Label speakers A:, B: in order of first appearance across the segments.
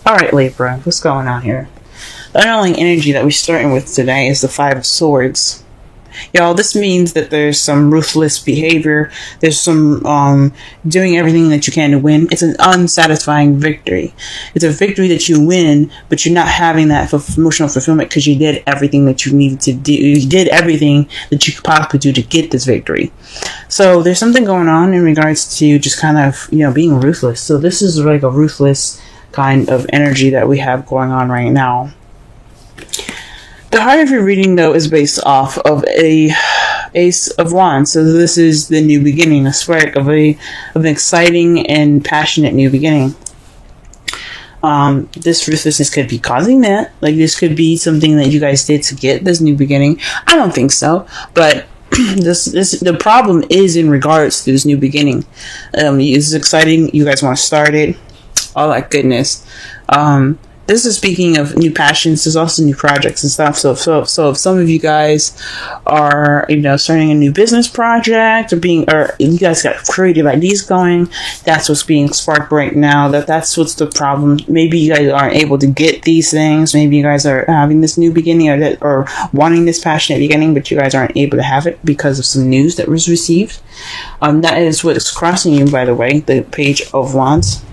A: Alright, Libra, what's going on here? The underlying energy that we're starting with today is the Five of Swords. Y'all, this means that there's some ruthless behavior. There's some doing everything that you can to win. It's an unsatisfying victory. It's a victory that you win, but you're not having that emotional fulfillment because you did everything that you needed to do. You did everything that you could possibly do to get this victory. So there's something going on in regards to just kind of, being ruthless. So this is like a ruthless kind of energy that we have going on right now. The heart of your reading, though, is based off of a Ace of Wands. So this is the new beginning, a spark of an exciting and passionate new beginning. This ruthlessness could be causing that. Like, this could be something that you guys did to get this new beginning. I don't think so, but the problem is in regards to this new beginning. It's exciting. You guys want to start it. All that goodness. This is speaking of new passions. There's also new projects and stuff. So if some of you guys are, starting a new business project or you guys got creative ideas going, that's what's being sparked right now. That's what's the problem. Maybe you guys aren't able to get these things. Maybe you guys are having this new beginning or wanting this passionate beginning, but you guys aren't able to have it because of some news that was received. That is what's crossing you, by the way, the Page of Wands.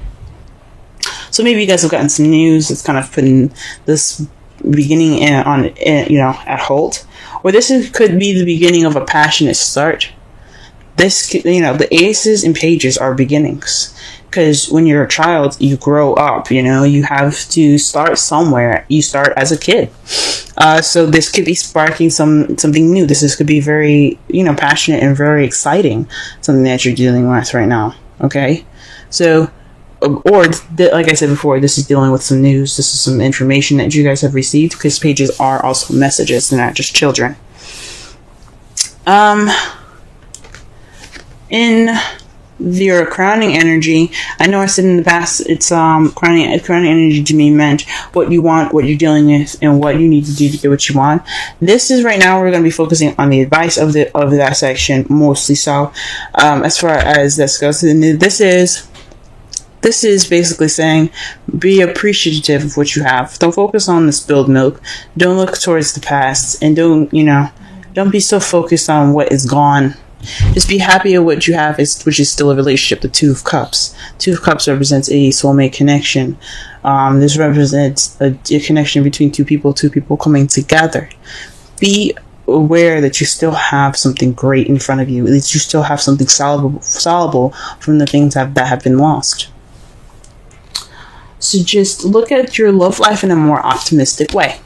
A: So maybe you guys have gotten some news that's kind of putting this beginning at halt, or could be the beginning of a passionate start. The aces and pages are beginnings, because when you're a child, you grow up. You have to start somewhere. You start as a kid. So this could be sparking something new. This could be very passionate and very exciting. Something that you're dealing with right now. Okay, so. Like I said before, this is dealing with some news. This is some information that you guys have received, because pages are also messages. They're not just children. In your crowning energy, I know I said in the past, it's crowning energy to me meant what you want, what you're dealing with, and what you need to do to get what you want. This is right now we're going to be focusing on the advice of that section mostly. So as far as this goes, this is basically saying, be appreciative of what you have. Don't focus on the spilled milk. Don't look towards the past, and don't be so focused on what is gone. Just be happy at what you have, which is still a relationship. The Two of Cups. Two of Cups represents a soulmate connection. This represents a connection between two people coming together. Be aware that you still have something great in front of you. That you still have something soluble from the things that have been lost. So just look at your love life in a more optimistic way.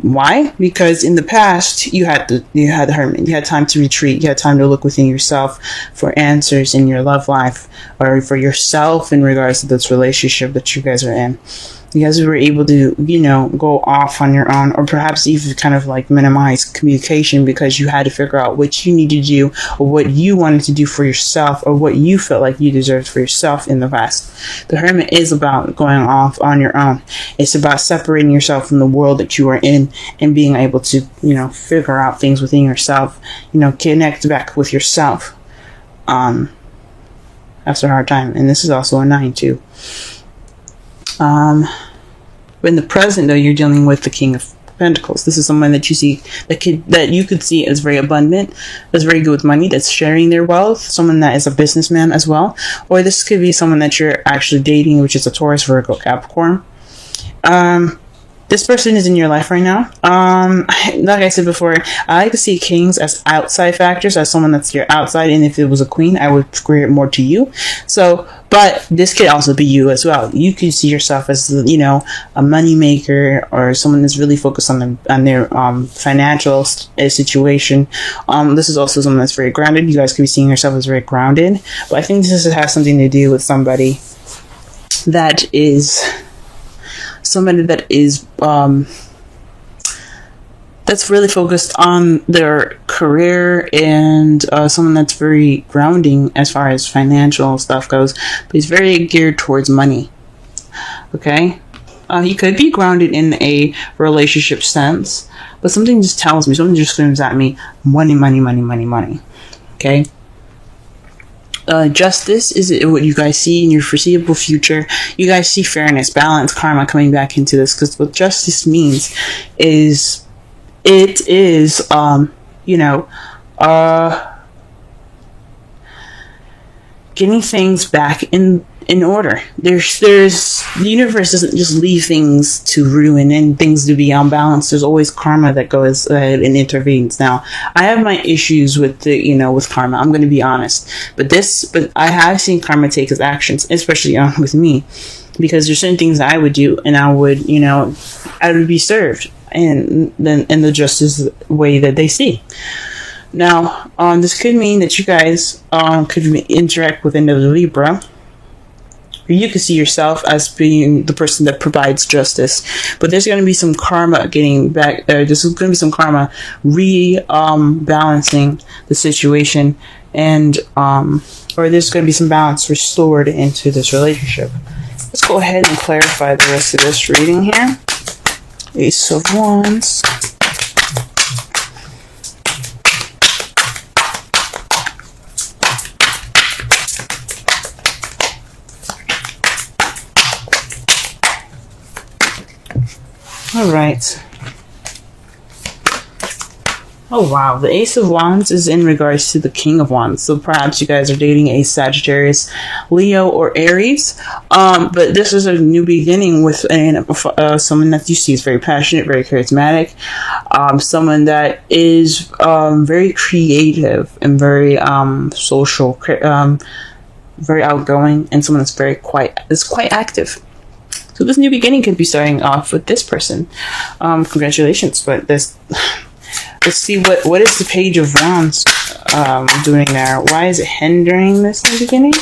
A: Why? Because in the past, you had the Hermit. You had time to retreat. You had time to look within yourself for answers in your love life, or for yourself in regards to this relationship that you guys are in. You guys were able to, go off on your own, or perhaps even kind of like minimize communication because you had to figure out what you needed to do, or what you wanted to do for yourself, or what you felt like you deserved for yourself in the past. The Hermit is about going off on your own. It's about separating yourself from the world that you are in and being able to, figure out things within yourself, connect back with yourself. After a hard time. And this is also a 9 too. But in the present, though, you're dealing with the King of Pentacles. This is someone that you see that you could see as very abundant, that's very good with money, that's sharing their wealth. Someone that is a businessman as well, or this could be someone that you're actually dating, which is a Taurus, Virgo, Capricorn. This person is in your life right now. Like I said before, I like to see kings as outside factors, as someone that's your outside, and if it was a queen, I would square it more to you. So, but this could also be you as well. You could see yourself as, a money maker, or someone that's really focused on their financial situation. This is also someone that's very grounded. You guys could be seeing yourself as very grounded. But I think this has something to do with somebody that is that's really focused on their career, and someone that's very grounding as far as financial stuff goes, but he's very geared towards money. Okay, he could be grounded in a relationship sense, but something just screams at me, money. Okay, justice is what you guys see in your foreseeable future. You guys see fairness, balance, karma coming back into this, because what justice means is it is getting things back in order. There's the universe doesn't just leave things to ruin and things to be unbalanced. There's always karma that goes ahead and intervenes. Now, I have my issues with with karma. I'm going to be honest, but I have seen karma take its actions, especially with me, because there's certain things I would do and I would be served and then in the justice way that they see. Now, this could mean that you guys could interact with another Libra. You can see yourself as being the person that provides justice, but there's going to be some karma getting back. There's going to be some karma balancing the situation, and or there's going to be some balance restored into this relationship. Let's go ahead and clarify the rest of this reading here. Ace of Wands. All right. Oh, wow. The Ace of Wands is in regards to the King of Wands. So perhaps you guys are dating a Sagittarius, Leo, or Aries. But this is a new beginning with someone that you see is very passionate, very charismatic. Someone that is very creative and very social, very outgoing, and someone that's quite active. So this new beginning could be starting off with this person. Congratulations. But let's see what is the Page of Wands doing there. Why is it hindering this new beginning?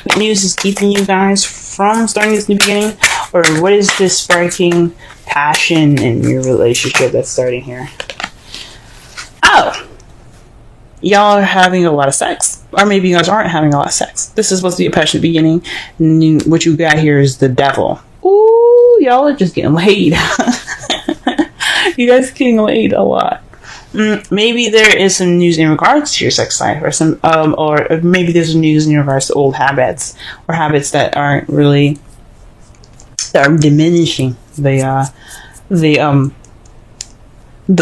A: What news is keeping you guys from starting this new beginning? Or what is this sparking passion in your relationship that's starting here? Oh, y'all are having a lot of sex. Or maybe you guys aren't having a lot of sex. This is supposed to be a passionate beginning. And what you got here is the devil. Ooh, y'all are just getting laid. You guys are getting laid a lot. Maybe there is some news in regards to your sex life, or some, or maybe there's some news in regards to old habits, or habits that are diminishing the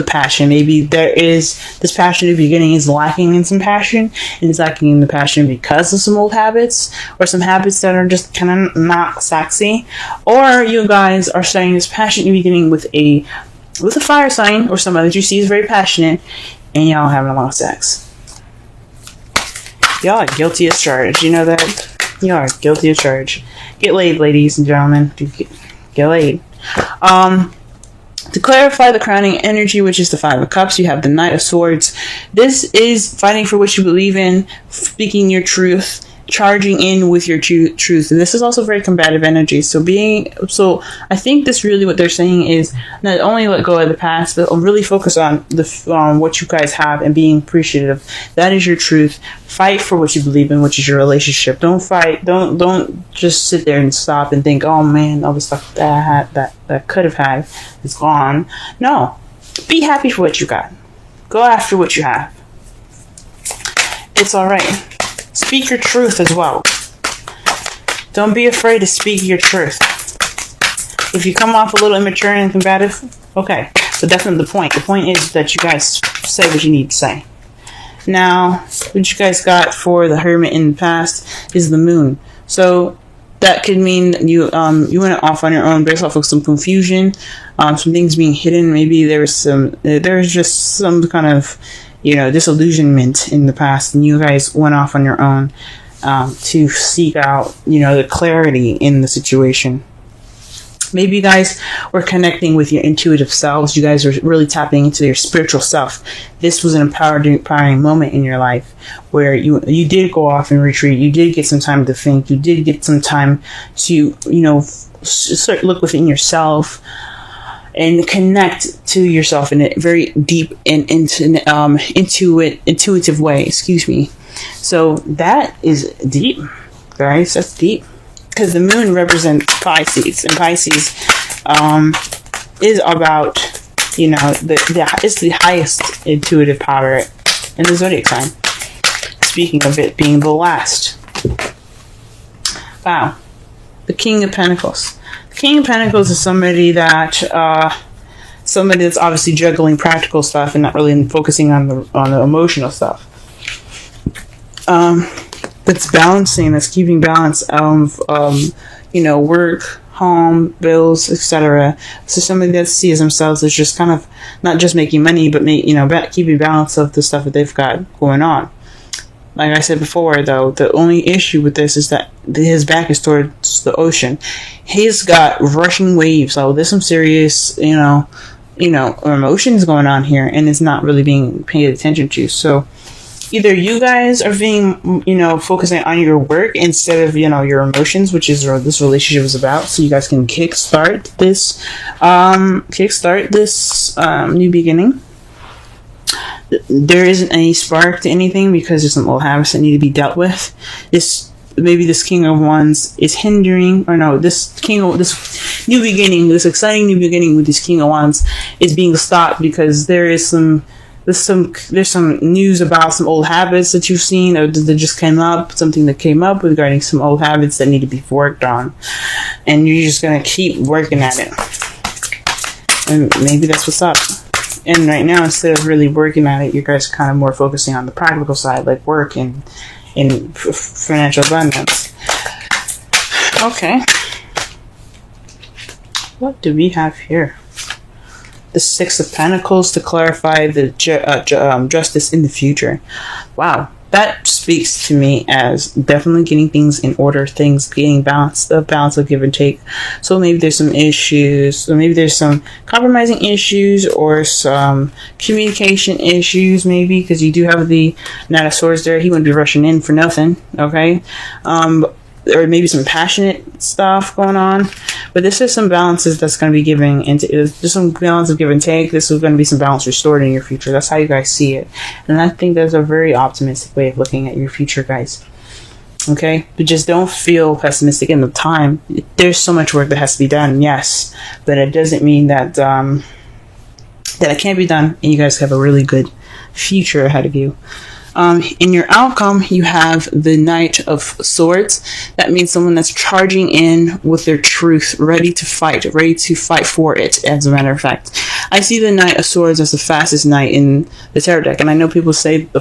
A: passion. Maybe there is this passion at the beginning is lacking in some passion, and it's lacking in the passion because of some old habits, or some habits that are just kind of not sexy. Or you guys are starting this passion at the beginning with a fire sign, or somebody that you see is very passionate, and y'all having a lot of sex. Y'all are guilty as charged. You know that? Y'all are guilty as charged. Get laid, ladies and gentlemen. Get laid. To clarify the crowning energy, which is the Five of Cups, you have the Knight of Swords. This is fighting for what you believe in, speaking your truth, charging in with your truth. And this is also very combative energy. So I think this really what they're saying is not only let go of the past, but really focus on what you guys have and being appreciative. That is your truth. Fight for what you believe in, which is your relationship. Don't fight. Don't just sit there and stop and think, oh man, all the stuff that I had that could have had is gone. No, be happy for what you got. Go after what you have. It's all right. Speak your truth as well. Don't be afraid to speak your truth. If you come off a little immature and combative, okay. But that's not the point. The point is that you guys say what you need to say. Now, what you guys got for the Hermit in the past is the Moon. So that could mean you went off on your own based off of some confusion, some things being hidden. Maybe there's just some kind of disillusionment in the past, and you guys went off on your own to seek out the clarity in the situation. Maybe you guys were connecting with your intuitive selves. You guys were really tapping into your spiritual self. This was an empowering moment in your life where you did go off and retreat. You did get some time to think. You did get some time to start look within yourself and connect to yourself in a very deep and intuitive way. Excuse me. So that is deep, guys. That's deep. Because the Moon represents Pisces, and Pisces is about, it's the highest intuitive power in the zodiac sign. speaking of it being the last. Wow. The King of Pentacles. The King of Pentacles is somebody that's obviously juggling practical stuff and not really focusing on the emotional stuff. That's balancing, that's keeping balance of work, home, bills, etc. So somebody that sees themselves as just kind of not just making money, but keeping balance of the stuff that they've got going on. Like I said before, though, the only issue with this is that his back is towards the ocean. He's got rushing waves. So there's some serious, emotions going on here, and it's not really being paid attention to. So either you guys are being, focusing on your work instead of, your emotions, which is what this relationship is about. So you guys can kickstart this new beginning. There isn't any spark to anything because there's some old habits that need to be dealt with. This King of Wands is hindering, this new beginning, this exciting new beginning with this King of Wands is being stopped because there's some news about some old habits that you've seen or that just came up, something that came up regarding some old habits that need to be worked on, and you're just gonna keep working at it, and maybe that's what's up. And right now, instead of really working at it, you guys are kind of more focusing on the practical side, like work and financial abundance. Okay. What do we have here? The Six of Pentacles to clarify the justice in the future. Wow. That speaks to me as definitely getting things in order, things getting balance of give and take. So maybe there's some issues, so maybe there's some compromising issues or some communication issues, maybe, because you do have the Knight of Swords there. He wouldn't be rushing in for nothing, okay? Or maybe some passionate stuff going on. But this is some balances that's going to be giving, and there's some balance of give and take. This is going to be some balance restored in your future. That's how you guys see it. And I think that's a very optimistic way of looking at your future, guys. Okay? But just don't feel pessimistic in the time. There's so much work that has to be done, yes. But it doesn't mean that that it can't be done, and you guys have a really good future ahead of you. In your outcome, you have the Knight of Swords. That means someone that's charging in with their truth, ready to fight for it, as a matter of fact. I see the Knight of Swords as the fastest knight in the tarot deck, and I know people say the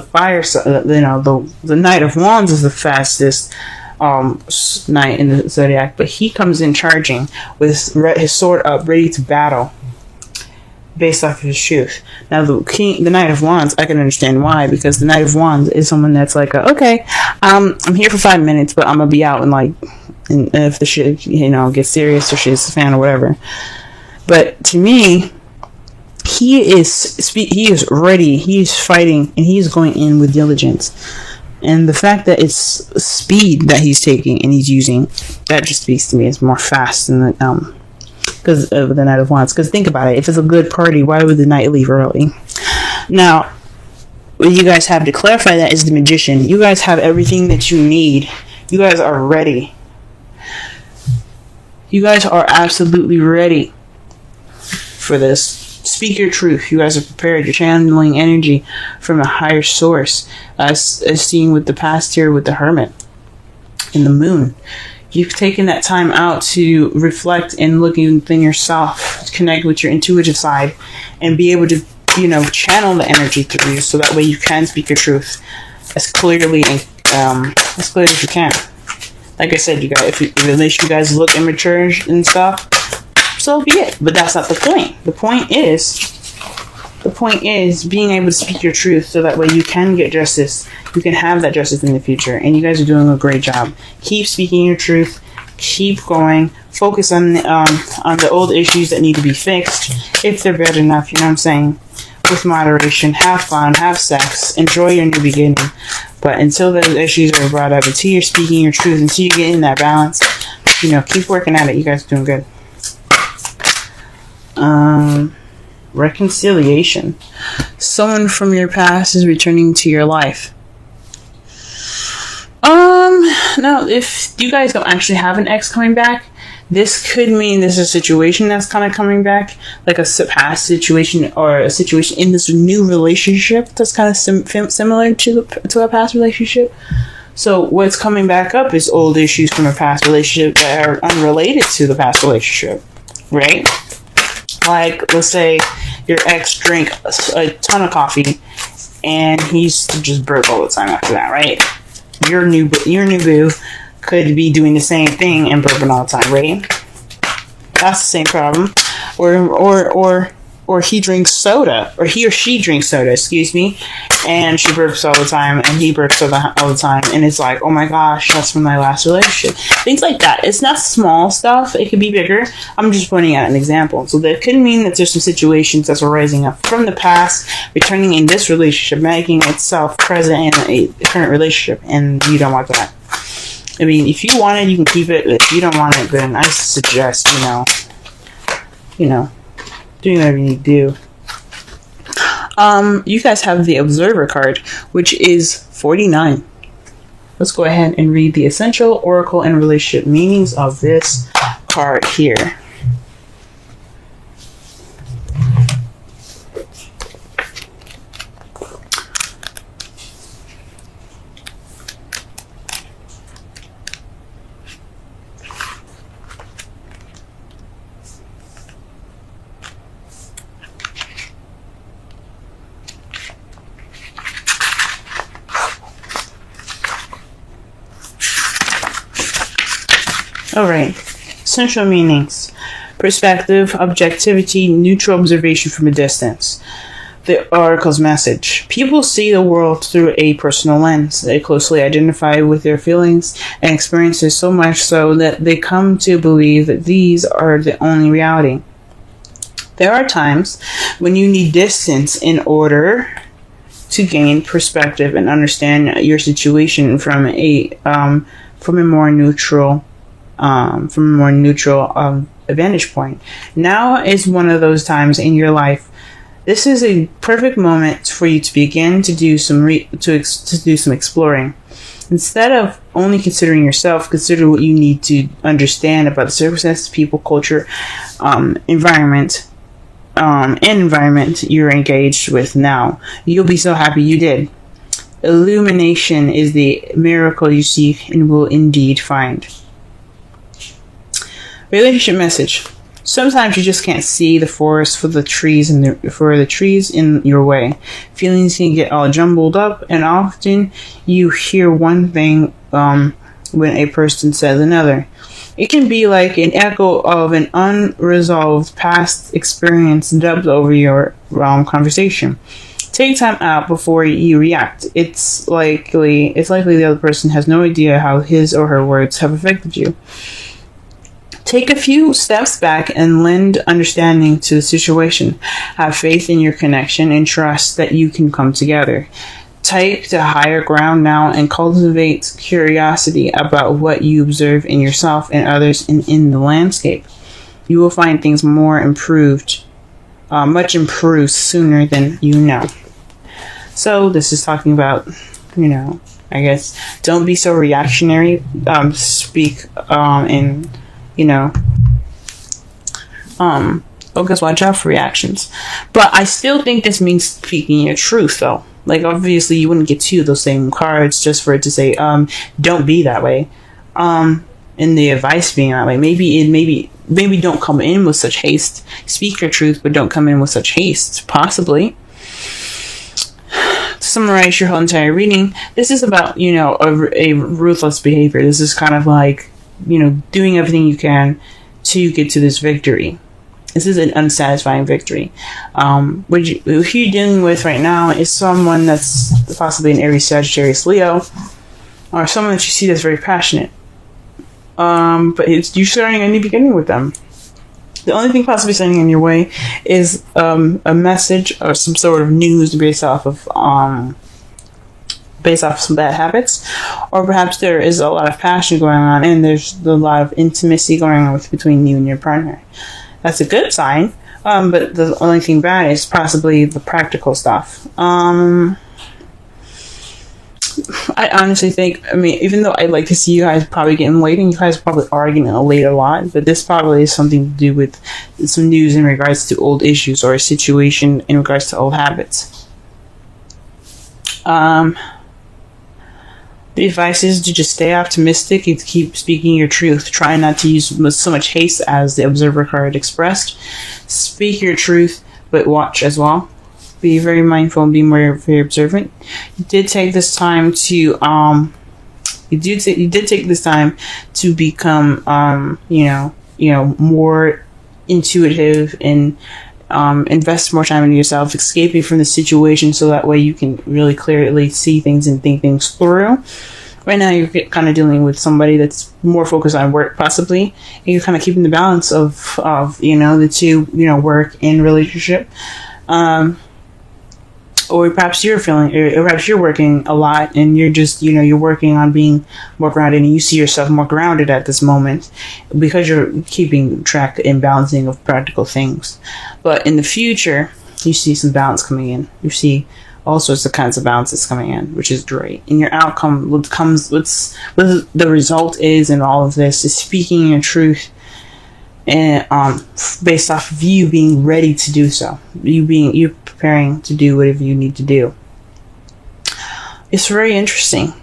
A: the Knight of Wands is the fastest knight in the zodiac, but he comes in charging with his sword up, ready to battle, based off of his truth. Now the Knight of Wands, I can understand why, because the Knight of Wands is someone that's like, okay, I'm here for 5 minutes, but I'm gonna be out and if the shit gets serious or shit's the fan or whatever. But to me, he is ready, he's fighting, and he's going in with diligence. And the fact that it's speed that he's taking and he's using, that just speaks to me as more fast than the because of the Knight of Wands. Because think about it, if it's a good party, why would the knight leave early? Now, what you guys have to clarify that is the Magician. You guys have everything that you need. You guys are ready. You guys are absolutely ready for this. Speak your truth. You guys are prepared. You're channeling energy from a higher source, as seen with the past here with the Hermit and the Moon. You've taken that time out to reflect and look within yourself, to connect with your intuitive side, and be able to, channel the energy through you, so that way you can speak your truth as clearly and as clear as you can. Like I said, you guys, if it makes you guys look immature and stuff, so be it. But that's not the point. The point is being able to speak your truth, so that way you can get justice. You can have that justice in the future, and you guys are doing a great job. Keep speaking your truth. Keep going. Focus on the old issues that need to be fixed, if they're bad enough. You know what I'm saying? With moderation. Have fun. Have sex. Enjoy your new beginning. But until those issues are brought up, until you're speaking your truth, until you get in that balance, keep working at it. You guys are doing good. Reconciliation. Someone from your past is returning to your life. Now, if you guys don't actually have an ex coming back, This could mean there's a situation that's kind of coming back, like a past situation or a situation in this new relationship that's kind of similar to a past relationship. So what's coming back up is old issues from a past relationship that are unrelated to the past relationship, right? Like, let's say your ex drank a ton of coffee and he's just broke all the time after that, right? Your new boo could be doing the same thing and burping all the time, right? That's the same problem. Or he drinks soda, or he or she drinks soda, excuse me, and she burps all the time, and he burps all the time, and it's like, oh my gosh, that's from my last relationship. Things like that. It's not small stuff. It could be bigger. I'm just pointing out an example. So that could mean that there's some situations that's arising up from the past, returning in this relationship, making itself present in a current relationship, and you don't want that. I mean, if you want it, you can keep it. If you don't want it, then I suggest, doing whatever you need to do. You guys have the Observer card, which is 49. Let's go ahead and read the essential oracle and relationship meanings of this card here. Alright, essential meanings: perspective, objectivity, neutral observation from a distance. The oracle's message: people see the world through a personal lens. They closely identify with their feelings and experiences, so much so that they come to believe that these are the only reality. There are times when you need distance in order to gain perspective and understand your situation from a more neutral vantage point. Now is one of those times in your life. This is a perfect moment for you to begin to do some exploring. Instead of only considering yourself, consider what you need to understand about the circumstances, people, culture, environment you're engaged with now. You'll be so happy you did. Illumination is the miracle you seek and will indeed find. Relationship message: sometimes you just can't see the forest for the trees in your way. Feelings can get all jumbled up, and often you hear one thing when a person says another. It can be like an echo of an unresolved past experience dubbed over your conversation. Take time out before you react. It's likely the other person has no idea how his or her words have affected you. Take a few steps back and lend understanding to the situation. Have faith in your connection and trust that you can come together. Take the higher ground now and cultivate curiosity about what you observe in yourself and others and in the landscape. You will find things much improved sooner than you know. So this is talking about, I guess, don't be so reactionary. Speak focus, watch out for reactions. But I still think this means speaking your truth, though. Like, obviously, you wouldn't get two of those same cards just for it to say, don't be that way. And the advice being that way. Maybe don't come in with such haste. Speak your truth, but don't come in with such haste. Possibly. To summarize your whole entire reading, this is about, a ruthless behavior. This is kind of like, doing everything you can to get to this victory. This is an unsatisfying victory. What you're dealing with right now is someone that's possibly an Aries, Sagittarius, Leo, or someone that you see that's very passionate. But you're starting a new beginning with them. The only thing possibly standing in your way is a message or some sort of news based off of some bad habits, or perhaps there is a lot of passion going on and there's a lot of intimacy going on between you and your partner. That's a good sign, but the only thing bad is possibly the practical stuff. I honestly think, I mean, even though I'd like to see you guys probably getting late, and you guys probably are getting late a lot, but this probably is something to do with some news in regards to old issues or a situation in regards to old habits. The advice is to just stay optimistic and keep speaking your truth. Try not to use so much haste as the Observer card expressed. Speak your truth, but watch as well. Be very mindful and be very observant. You did take this time to you did take this time to become more intuitive and invest more time into yourself, escaping from the situation, so that way you can really clearly see things and think things through. Right now, you're kind of dealing with somebody that's more focused on work, possibly, and you're kind of keeping the balance of the two, work and relationship. Or perhaps you're working a lot, and you're just, you're working on being more grounded, and you see yourself more grounded at this moment because you're keeping track and balancing of practical things. But in the future, you see some balance coming in. You see all sorts of kinds of balances coming in, which is great. And your outcome, what the result is in all of this, is speaking your truth, and based off of you being ready to do so, you preparing to do whatever you need to do. It's very interesting,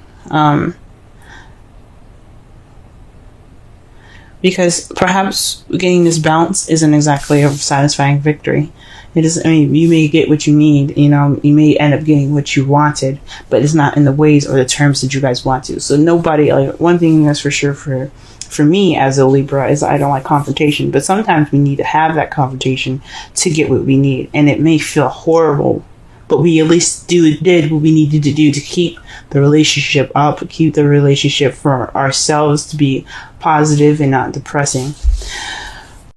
A: because perhaps getting this balance isn't exactly a satisfying victory. It is. I mean, you may get what you need. You may end up getting what you wanted, but it's not in the ways or the terms that you guys want to. So nobody. One thing that's for sure for me as a Libra is I don't like confrontation, but sometimes we need to have that confrontation to get what we need, and it may feel horrible, but we at least did what we needed to do to keep the relationship up, keep the relationship for ourselves to be positive and not depressing.